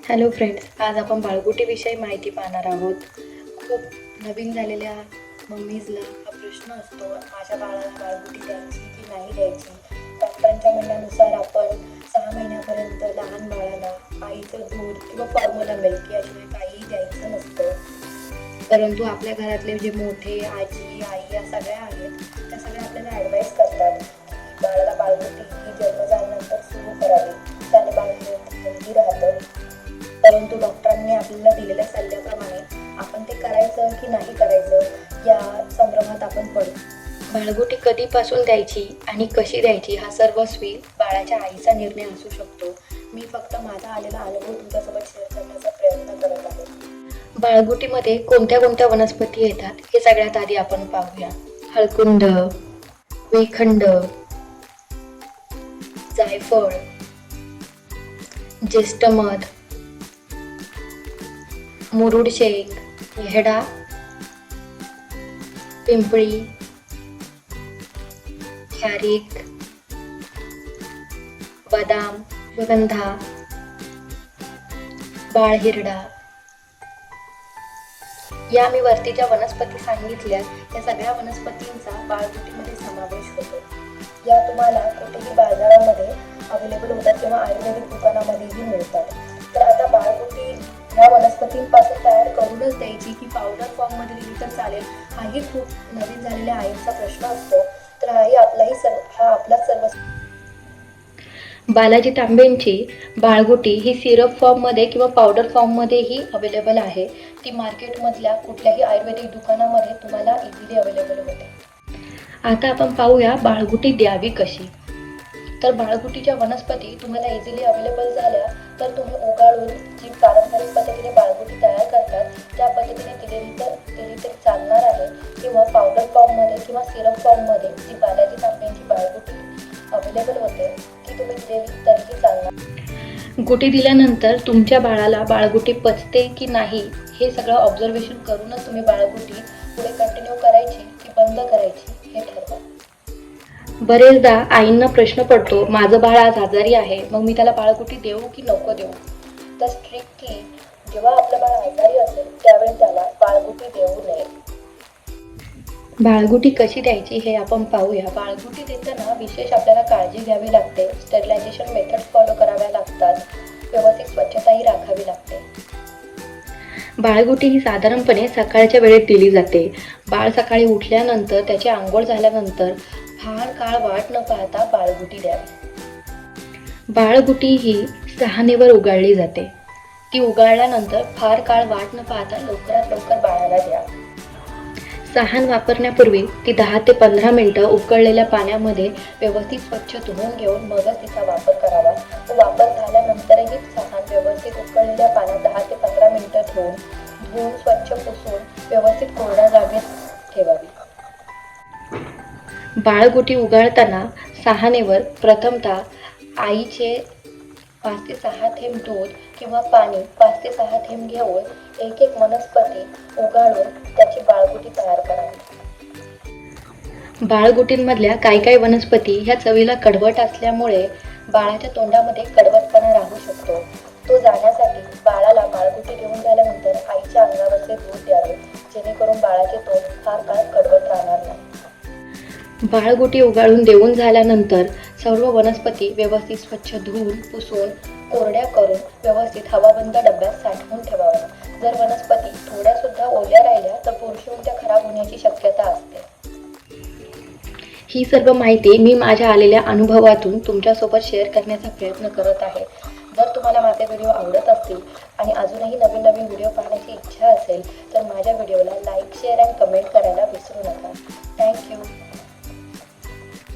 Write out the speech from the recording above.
Hello friends, आज आपण बाळगुटीविषयी माहिती पाहणार आहोत. खूप नवीन झालेल्या मम्मीजला हा प्रश्न असतो, माझ्या बाळाला बाळगुटी द्यायची की नाही द्यायची. डॉक्टरांच्या म्हणण्यानुसार आपण 6 महिन्यापर्यंत लहान बाळाला आईचं दूध किंवा फॉर्म्युला मिल्क याशिवाय काहीही द्यायचं नसतं. परंतु आपल्या घरातले जे मोठे आजी आई या सगळ्या आहेत त्या सगळ्या आपल्याला ॲडवाईस करतात की बाळाला बाळगुटी ही जन्म झाल्यानंतर सुरू करावी, त्याने बाळ हेल्दी राहतं. परंतु डॉक्टरांनी आपल्याला दिलेल्या सल्ल्याप्रमाणे आपण ते करायचं की नाही करायचं या संभ्रमात आपण पडू. बाळगुटी कधीपासून द्यायची आणि कशी द्यायची हा सर्वस्वी बाळाच्या आईचा निर्णय असू शकतो. मी फक्त माझा आलेला अनुभव तुमच्यासोबत शेअर करण्याचा प्रयत्न करत आहे. बाळगुटीमध्ये कोणत्या कोणत्या वनस्पती येतात हे सगळ्यात आधी आपण पाहूया. हळकुंड, वेखंड, जायफळ, ज्येष्ठमध, मुरुड शेक, येहडा, पिंपळी, खारीक, बदाम, सुगंधा, बाळहिरडा या मी वरती ज्या वनस्पती सांगितल्या या सगळ्या वनस्पतींचा बाळगुटीमध्ये समावेश होतो. या तुम्हाला कुठेही बाजारामध्ये अवेलेबल होतात किंवा आयुर्वेदिक दुकानामध्येही मिळतात. तर आता बाळगुटी ह्या वनस्पतींपासून तयार करूनच द्यायची की पावडर फॉर्ममध्ये दिली तर चालेल, हाही खूप नवीन झालेल्या आईंचा प्रश्न असतो. तर हा आपला सर्व बालाजी तांबेंची बाळगुटी ही सिरप फॉर्ममध्ये किंवा पावडर फॉर्ममध्येही अवेलेबल आहे. ती मार्केटमधल्या कुठल्याही आयुर्वेदिक दुकानामध्ये तुम्हाला इझिली अवेलेबल होते. आता आपण पाहूया बाळगुटी द्यावी कशी. तर बाळगुटीच्या वनस्पती तुम्हाला इझिली अवेलेबल झाल्या तर तुम्ही उगाळून जी पारंपरिक पद्धतीने बाळगुटी तयार करतात त्या पद्धतीने दिली तरी चालणार आहे, किंवा पावडर फॉर्ममध्ये किंवा सिरप फॉर्ममध्ये जी बालाजी तांबेंची बाळगुटी अवेलेबल होते ती तुम्ही दिली तरीही चालणार. गुटी दिल्यानंतर तुमच्या बाळाला बाळगुटी पचते की नाही हे सगळं ऑब्झर्वेशन करूनच तुम्ही बाळगुटी पुढे कंटिन्यू करायची की बंद करायची हे ठरवा. बरेचदा आईंना प्रश्न पडतो, माझं बाळ आज आजारी आहे, मग मी त्याला बाळगुटी देऊ की नको देऊ. तर स्ट्रिक्टली जेव्हा आपलं बाळ आजारी असेल त्यावेळी त्याला बाळगुटी देऊ नये. बाळगुटी कशी द्यायची हे आपण पाहूया. बाळगुटी देताना विशेष आपल्याला काळजी घ्यावी लागते. स्टरलायझेशन मेथड्स फॉलो कराव्या लागतात. व्यवस्थित स्वच्छताही राखावी लागते. बाळगुटी ही साधारणपणे सकाळच्या वेळेत दिली जाते. बाळ सकाळी उठल्यानंतर त्याची आंघोळ झाल्यानंतर फार काळ वाट न पाहता बाळगुटी द्यावी. बाळगुटी ही सहानेवर उगाळली जाते. ती उगाळल्यानंतर फार काळ वाट न पाहता लवकरात लवकर बाळाला द्या. सहान वापरण्यापूर्वी ती 10 ते 15 मिनिटं उकळलेल्या पाण्यामध्ये व्यवस्थित स्वच्छ धुवून घेऊन मगच तिचा वापर करावा. वापर झाल्यानंतरही सहान व्यवस्थित उकळलेल्या पाण्यात 10 ते 15 मिनिटं धुवून स्वच्छ पुसून व्यवस्थित कोरड्या जागेत ठेवावी. बाळगुटी उगाळताना सहानेवर प्रथमतः आईचे 5 ते 6 थेंब दूध किंवा पाणी 5 ते 6 थेंब घेऊन एक एक वनस्पती उगाळून त्याची बाळगुटी तयार करावी. बाळगुटींमधल्या काही वनस्पती ह्या चवीला कडवट असल्यामुळे बाळाच्या तोंडामध्ये कडवटपणा राहू शकतो. तो जाण्यासाठी बाळाला बाळगुटी घेऊन झाल्यानंतर आईच्या अंगावरचे दूध द्यावे, जेणेकरून बाळाचे तोंड फार काळ कडवट राहणार नाही. बाळगुटी उगाळून देऊन झाल्यानंतर सर्व वनस्पती व्यवस्थित स्वच्छ धुवून पुसून कोरड्या करून व्यवस्थित हवाबंद डब्यात साठवून ठेवाव्या. जर वनस्पती थोड्या सुद्धा ओल्या राहिल्या तर पुढे त्या खराब होण्याची शक्यता असते. ही सर्व माहिती मी माझ्या आलेल्या अनुभवातून तुमच्यासोबत शेअर करण्याचा प्रयत्न करत आहे. जर तुम्हाला माझे व्हिडिओ आवडत असतील आणि अजूनही नवीन व्हिडिओ पाहण्याची इच्छा असेल तर माझ्या व्हिडिओला लाईक, शेअर आणि कमेंट करायला विसरू नका.